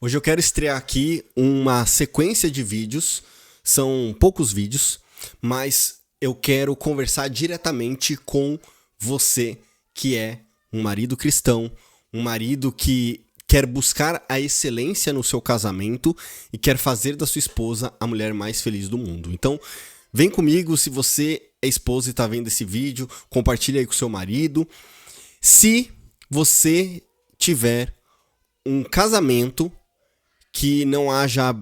Hoje eu quero estrear aqui uma sequência de vídeos, são poucos vídeos, mas eu quero conversar diretamente com você que é um marido cristão, um marido que quer buscar a excelência no seu casamento e quer fazer da sua esposa a mulher mais feliz do mundo. Então, vem comigo, se você é esposa e está vendo esse vídeo, compartilha aí com seu marido. Se você tiver um casamento que não haja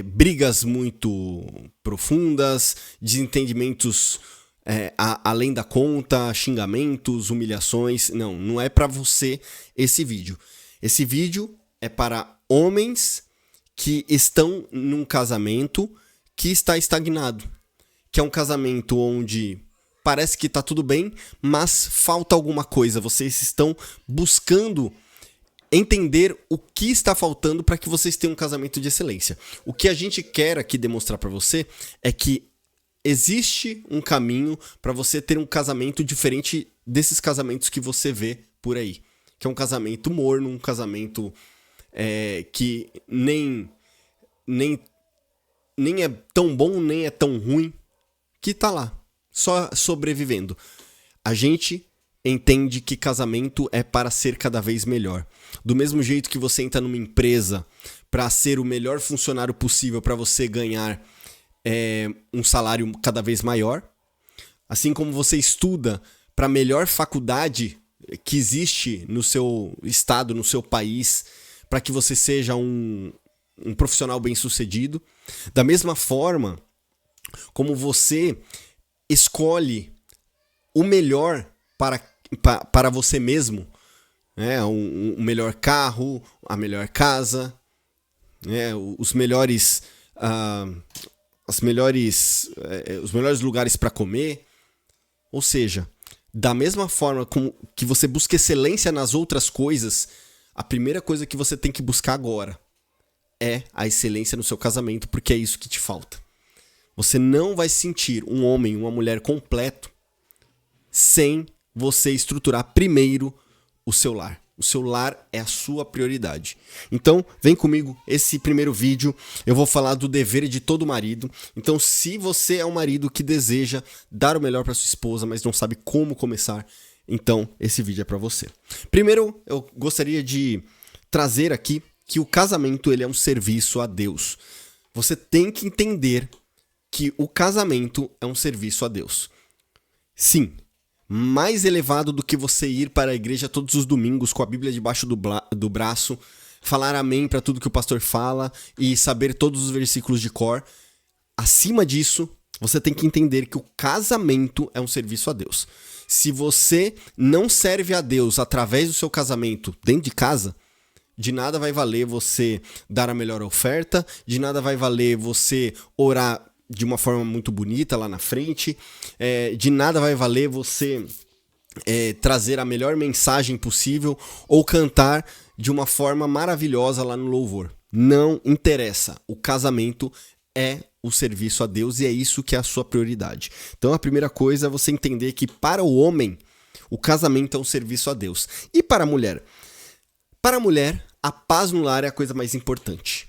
brigas muito profundas, desentendimentos além da conta, xingamentos, humilhações. Não é para você esse vídeo. Esse vídeo é para homens que estão num casamento que está estagnado, que é um casamento onde parece que está tudo bem, mas falta alguma coisa. Vocês estão buscando entender o que está faltando para que vocês tenham um casamento de excelência. O que a gente quer aqui demonstrar para você é que existe um caminho para você ter um casamento diferente desses casamentos que você vê por aí. Que é um casamento morno, um casamento que nem é tão bom, nem é tão ruim, que tá lá, só sobrevivendo. A gente entende que casamento é para ser cada vez melhor. Do mesmo jeito que você entra numa empresa para ser o melhor funcionário possível, para você ganhar um salário cada vez maior, assim como você estuda para a melhor faculdade que existe no seu estado, no seu país, para que você seja um profissional bem-sucedido, da mesma forma como você escolhe o melhor para você mesmo, o melhor carro, a melhor casa, os melhores lugares para comer. Ou seja, da mesma forma como que você busca excelência nas outras coisas, a primeira coisa que você tem que buscar agora é a excelência no seu casamento, porque é isso que te falta. Você não vai sentir um homem, uma mulher completo sem você estruturar primeiro o seu lar. O seu lar é a sua prioridade. Então, vem comigo, esse primeiro vídeo eu vou falar do dever de todo marido. Então, se você é um marido que deseja dar o melhor para sua esposa, mas não sabe como começar, então esse vídeo é para você. Primeiro, eu gostaria de trazer aqui que o casamento ele é um serviço a Deus. Você tem que entender que o casamento é um serviço a Deus. Sim, mais elevado do que você ir para a igreja todos os domingos com a Bíblia debaixo do braço, falar amém para tudo que o pastor fala e saber todos os versículos de cor. Acima disso, você tem que entender que o casamento é um serviço a Deus. Se você não serve a Deus através do seu casamento dentro de casa, de nada vai valer você dar a melhor oferta, de nada vai valer você orar de uma forma muito bonita lá na frente, de nada vai valer você trazer a melhor mensagem possível ou cantar de uma forma maravilhosa lá no louvor. Não interessa, o casamento é o serviço a Deus e é isso que é a sua prioridade. Então a primeira coisa é você entender que para o homem, o casamento é um serviço a Deus. E para a mulher? Para a mulher, a paz no lar é a coisa mais importante.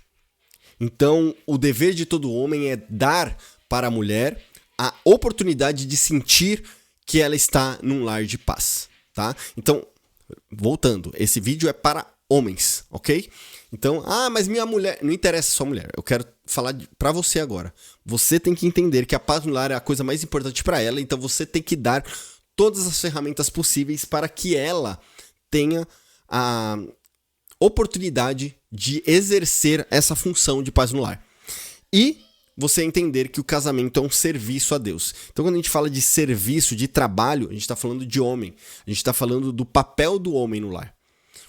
Então, o dever de todo homem é dar para a mulher a oportunidade de sentir que ela está num lar de paz, tá? Então, voltando, esse vídeo é para homens, ok? Então, mas minha mulher... Não interessa só mulher, eu quero falar para você agora. Você tem que entender que a paz no lar é a coisa mais importante para ela, então você tem que dar todas as ferramentas possíveis para que ela tenha a oportunidade de exercer essa função de paz no lar. E você entender que o casamento é um serviço a Deus. Então, quando a gente fala de serviço, de trabalho, a gente está falando de homem. A gente está falando do papel do homem no lar.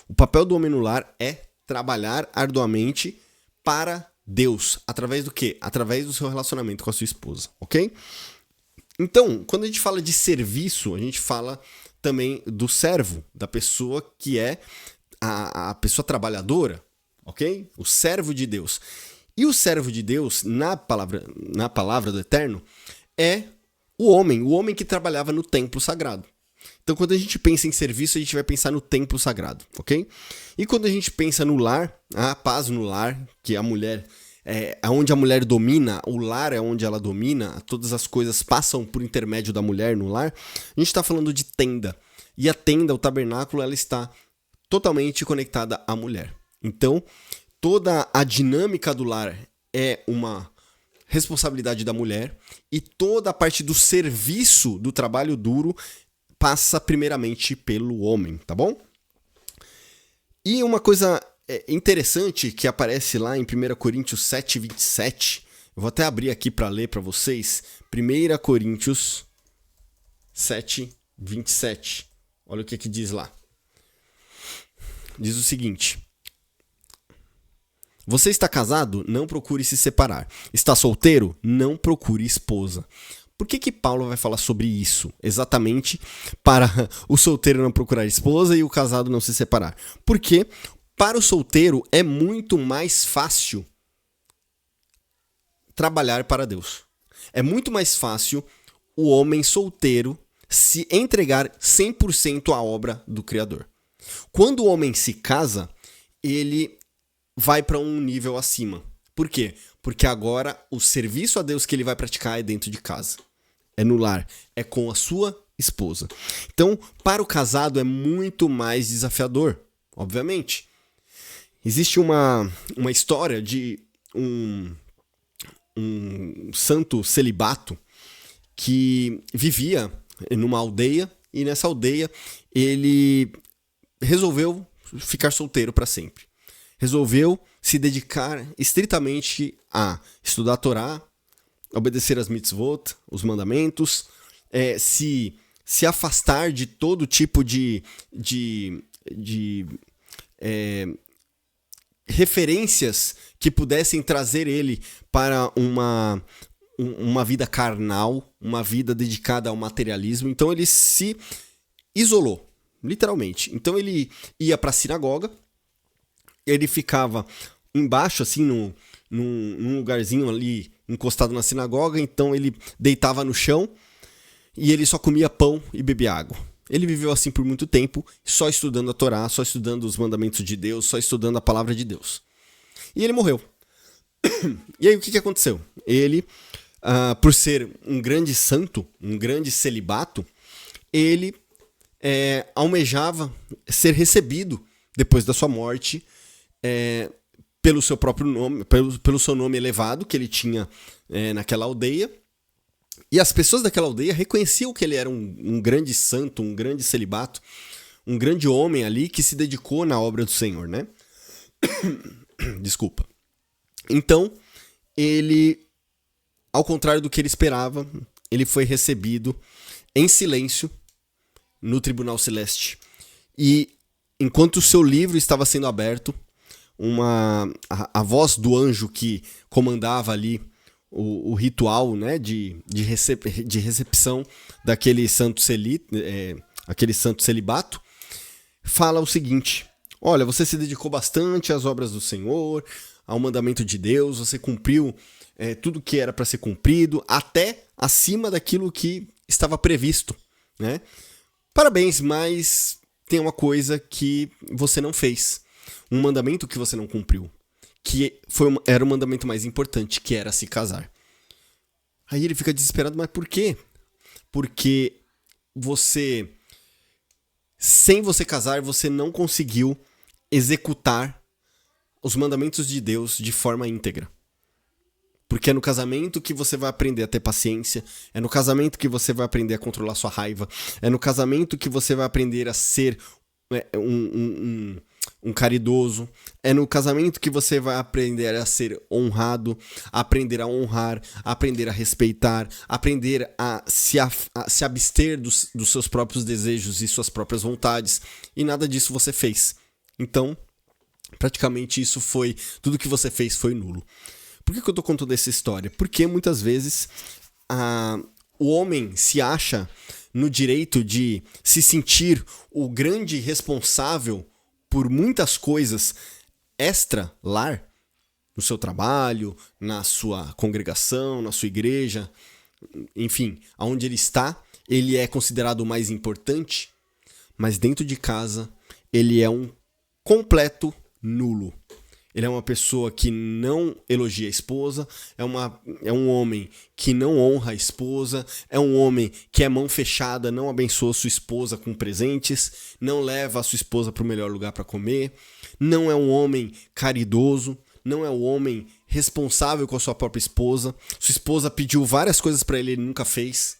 O papel do homem no lar é trabalhar arduamente para Deus. Através do quê? Através do seu relacionamento com a sua esposa, ok? Então, quando a gente fala de serviço, a gente fala também do servo, da pessoa que é a pessoa trabalhadora, ok? O servo de Deus. E o servo de Deus, na palavra do Eterno, é o homem que trabalhava no templo sagrado. Então, quando a gente pensa em serviço, a gente vai pensar no templo sagrado, ok? E quando a gente pensa no lar, a paz no lar, que a mulher é onde a mulher domina, o lar é onde ela domina, todas as coisas passam por intermédio da mulher no lar, a gente está falando de tenda. E a tenda, o tabernáculo, ela está totalmente conectada à mulher. Então, toda a dinâmica do lar é uma responsabilidade da mulher e toda a parte do serviço, do trabalho duro, passa primeiramente pelo homem, tá bom? E uma coisa interessante que aparece lá em 1 Coríntios 7, 27, eu vou até abrir aqui para ler para vocês, 1 Coríntios 7, 27, olha o que diz lá. Diz o seguinte: você está casado? Não procure se separar. Está solteiro? Não procure esposa. Por que Paulo vai falar sobre isso? Exatamente para o solteiro não procurar esposa e o casado não se separar. Porque para o solteiro é muito mais fácil trabalhar para Deus. É muito mais fácil o homem solteiro se entregar 100% à obra do Criador. Quando o homem se casa, ele vai para um nível acima. Por quê? Porque agora o serviço a Deus que ele vai praticar é dentro de casa. É no lar, é com a sua esposa. Então, para o casado é muito mais desafiador, obviamente. Existe uma história de um santo celibato que vivia numa aldeia e nessa aldeia ele resolveu ficar solteiro para sempre. Resolveu se dedicar estritamente a estudar a Torá, obedecer as mitzvot, os mandamentos, se afastar de todo tipo de referências que pudessem trazer ele para uma vida carnal, uma vida dedicada ao materialismo. Então ele se isolou, literalmente. Então ele ia para a sinagoga, ele ficava embaixo, assim, num lugarzinho ali encostado na sinagoga, então ele deitava no chão e ele só comia pão e bebia água. Ele viveu assim por muito tempo, só estudando a Torá, só estudando os mandamentos de Deus, só estudando a palavra de Deus. E ele morreu. E aí o que aconteceu? Ele, por ser um grande santo, um grande celibato, ele almejava ser recebido depois da sua morte pelo seu próprio nome, pelo seu nome elevado que ele tinha naquela aldeia. E as pessoas daquela aldeia reconheciam que ele era um grande santo, um grande celibato, um grande homem ali que se dedicou na obra do Senhor, né? Desculpa. Então, ele, ao contrário do que ele esperava, ele foi recebido em silêncio no Tribunal Celeste. E enquanto o seu livro estava sendo aberto, a voz do anjo que comandava ali o ritual, né, de recepção daquele santo celibato, fala o seguinte: olha, você se dedicou bastante às obras do Senhor, ao mandamento de Deus, você cumpriu tudo que era para ser cumprido, até acima daquilo que estava previsto, né? Parabéns, mas tem uma coisa que você não fez, um mandamento que você não cumpriu, que era o mandamento mais importante, que era se casar. Aí ele fica desesperado, mas por quê? Porque sem você casar, você não conseguiu executar os mandamentos de Deus de forma íntegra. Porque é no casamento que você vai aprender a ter paciência, é no casamento que você vai aprender a controlar sua raiva, é no casamento que você vai aprender a ser um caridoso, é no casamento que você vai aprender a ser honrado, aprender a honrar, aprender a respeitar, aprender a se abster dos seus próprios desejos e suas próprias vontades, e nada disso você fez. Então, praticamente tudo que você fez foi nulo. Por que eu tô contando essa história? Porque muitas vezes o homem se acha no direito de se sentir o grande responsável por muitas coisas extra-lar, no seu trabalho, na sua congregação, na sua igreja, enfim, aonde ele está, ele é considerado o mais importante, mas dentro de casa ele é um completo nulo. Ele é uma pessoa que não elogia a esposa, é um homem que não honra a esposa, é um homem que é mão fechada, não abençoa sua esposa com presentes, não leva a sua esposa para o melhor lugar para comer, não é um homem caridoso, não é um homem responsável com a sua própria esposa. Sua esposa pediu várias coisas para ele, ele nunca fez,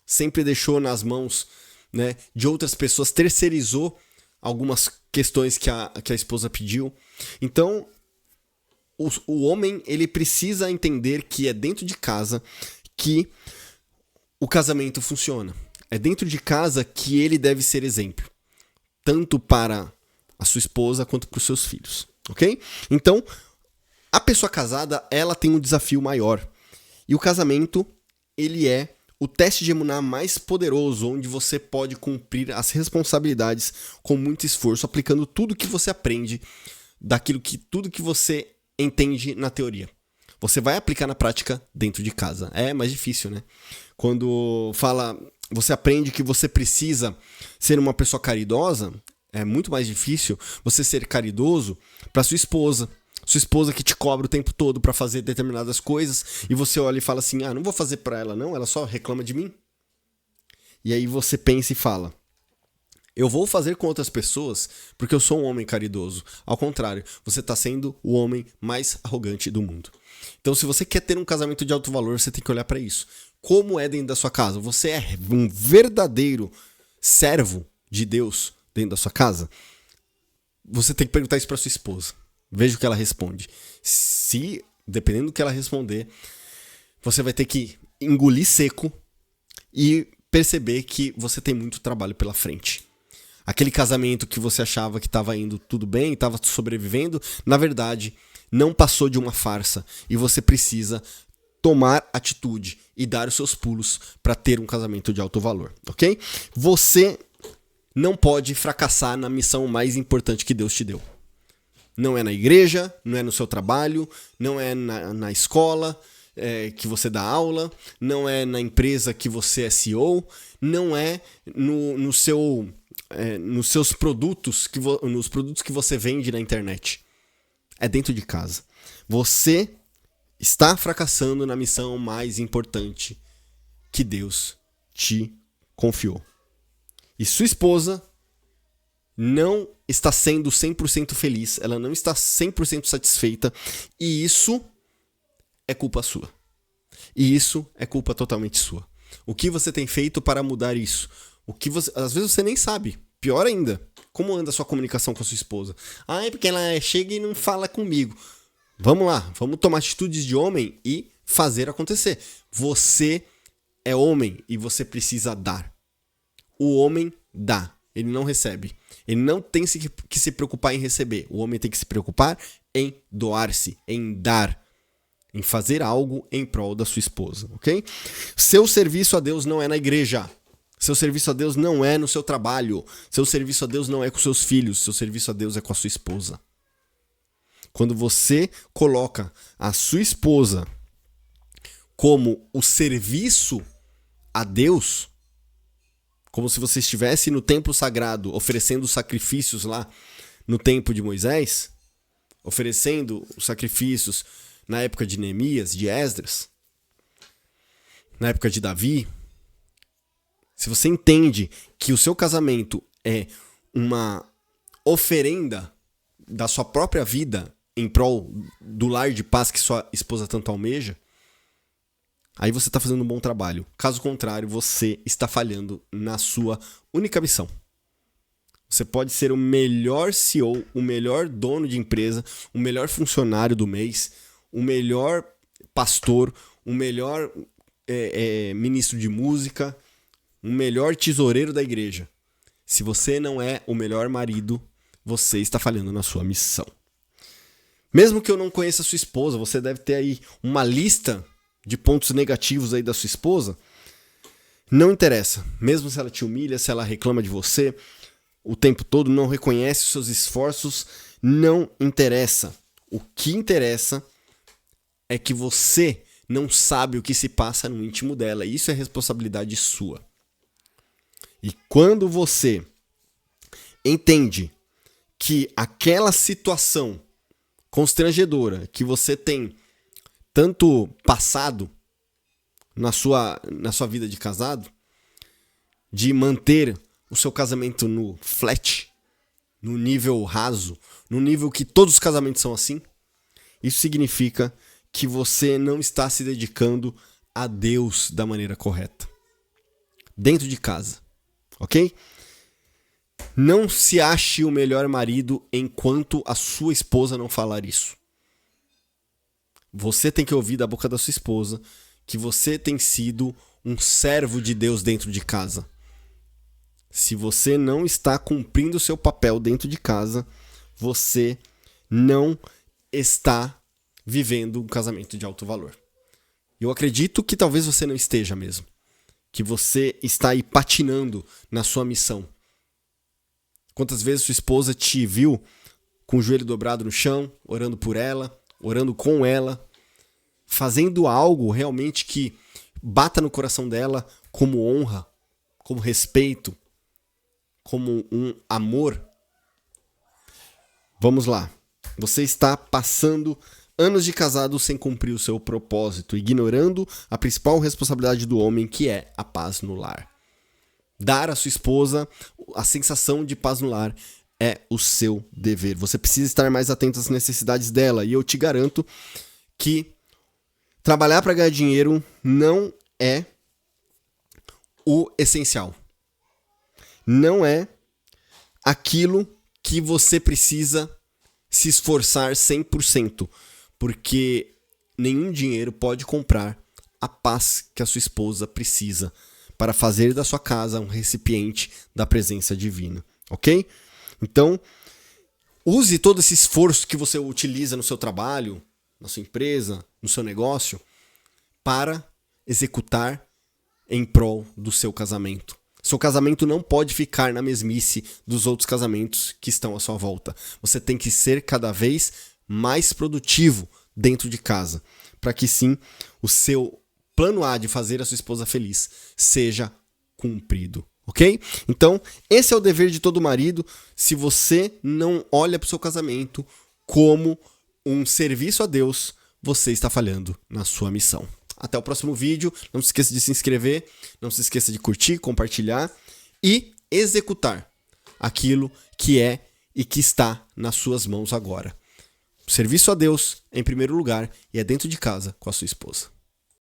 sempre deixou nas mãos, né, de outras pessoas, terceirizou algumas questões que a esposa pediu. Então, o homem, ele precisa entender que é dentro de casa que o casamento funciona. É dentro de casa que ele deve ser exemplo, tanto para a sua esposa quanto para os seus filhos, ok? Então, a pessoa casada, ela tem um desafio maior. E o casamento, ele é o teste de emuná mais poderoso, onde você pode cumprir as responsabilidades com muito esforço, aplicando tudo que você aprende, tudo que você entende na teoria. Você vai aplicar na prática dentro de casa. É mais difícil, né? Quando você aprende que você precisa ser uma pessoa caridosa, é muito mais difícil você ser caridoso para sua esposa. Sua esposa que te cobra o tempo todo para fazer determinadas coisas e você olha e fala assim, não vou fazer para ela não, ela só reclama de mim. E aí você pensa e fala, eu vou fazer com outras pessoas porque eu sou um homem caridoso. Ao contrário, você está sendo o homem mais arrogante do mundo. Então, se você quer ter um casamento de alto valor, você tem que olhar para isso. Como é dentro da sua casa? Você é um verdadeiro servo de Deus dentro da sua casa? Você tem que perguntar isso para sua esposa. Veja o que ela responde. Se, dependendo do que ela responder, você vai ter que engolir seco e perceber que você tem muito trabalho pela frente. Aquele casamento que você achava que estava indo tudo bem, estava sobrevivendo, na verdade, não passou de uma farsa. E você precisa tomar atitude e dar os seus pulos para ter um casamento de alto valor, ok? Você não pode fracassar na missão mais importante que Deus te deu. Não é na igreja, não é no seu trabalho, não é na escola que você dá aula, não é na empresa que você é CEO, não é nos seus produtos, nos produtos que você vende na internet. É dentro de casa. Você está fracassando na missão mais importante que Deus te confiou. E sua esposa não está sendo 100% feliz, ela não está 100% satisfeita, e isso é culpa sua. E isso é culpa totalmente sua. O que você tem feito para mudar isso? Às vezes você nem sabe. Pior ainda, como anda a sua comunicação com a sua esposa? É porque ela chega e não fala comigo. Vamos lá, vamos tomar atitudes de homem e fazer acontecer. Você é homem e você precisa dar. O homem dá, ele não recebe. Ele não tem que se preocupar em receber. O homem tem que se preocupar em doar-se, em dar, em fazer algo em prol da sua esposa, ok? Seu serviço a Deus não é na igreja. Seu serviço a Deus não é no seu trabalho. Seu serviço a Deus não é com seus filhos. Seu serviço a Deus é com a sua esposa. Quando você coloca a sua esposa como o serviço a Deus, como se você estivesse no templo sagrado oferecendo sacrifícios lá no tempo de Moisés, oferecendo os sacrifícios na época de Neemias, de Esdras, na época de Davi. Se você entende que o seu casamento é uma oferenda da sua própria vida em prol do lar de paz que sua esposa tanto almeja, aí você está fazendo um bom trabalho. Caso contrário, você está falhando na sua única missão. Você pode ser o melhor CEO, o melhor dono de empresa, o melhor funcionário do mês, o melhor pastor, o melhor ministro de música, o melhor tesoureiro da igreja. Se você não é o melhor marido, você está falhando na sua missão. Mesmo que eu não conheça a sua esposa, você deve ter aí uma lista de pontos negativos aí da sua esposa. Não interessa. Mesmo se ela te humilha, se ela reclama de você o tempo todo, não reconhece os seus esforços, não interessa. O que interessa é que você não sabe o que se passa no íntimo dela. Isso é responsabilidade sua. E quando você entende que aquela situação constrangedora que você tem tanto passado na sua vida de casado, de manter o seu casamento no flat, no nível raso, no nível que todos os casamentos são assim, isso significa que você não está se dedicando a Deus da maneira correta. Dentro de casa, ok? Não se ache o melhor marido enquanto a sua esposa não falar isso. Você tem que ouvir da boca da sua esposa que você tem sido um servo de Deus dentro de casa. Se você não está cumprindo o seu papel dentro de casa, você não está vivendo um casamento de alto valor. Eu acredito que talvez você não esteja mesmo. Que você está aí patinando na sua missão. Quantas vezes sua esposa te viu com o joelho dobrado no chão, orando por ela, orando com ela, fazendo algo realmente que bata no coração dela como honra, como respeito, como um amor? Vamos lá. Você está passando anos de casado sem cumprir o seu propósito, ignorando a principal responsabilidade do homem, que é a paz no lar. Dar à sua esposa a sensação de paz no lar é o seu dever. Você precisa estar mais atento às necessidades dela. E eu te garanto que trabalhar para ganhar dinheiro não é o essencial. Não é aquilo que você precisa se esforçar 100%. Porque nenhum dinheiro pode comprar a paz que a sua esposa precisa para fazer da sua casa um recipiente da presença divina, ok? Então, use todo esse esforço que você utiliza no seu trabalho, na sua empresa, no seu negócio, para executar em prol do seu casamento. Seu casamento não pode ficar na mesmice dos outros casamentos que estão à sua volta. Você tem que ser cada vez mais produtivo dentro de casa, para que sim o seu plano A de fazer a sua esposa feliz seja cumprido, ok? Então, esse é o dever de todo marido. Se você não olha para o seu casamento como um serviço a Deus, você está falhando na sua missão. Até o próximo vídeo. Não se esqueça de se inscrever, não se esqueça de curtir, compartilhar e executar aquilo que é e que está nas suas mãos agora. Serviço a Deus em primeiro lugar e é dentro de casa com a sua esposa.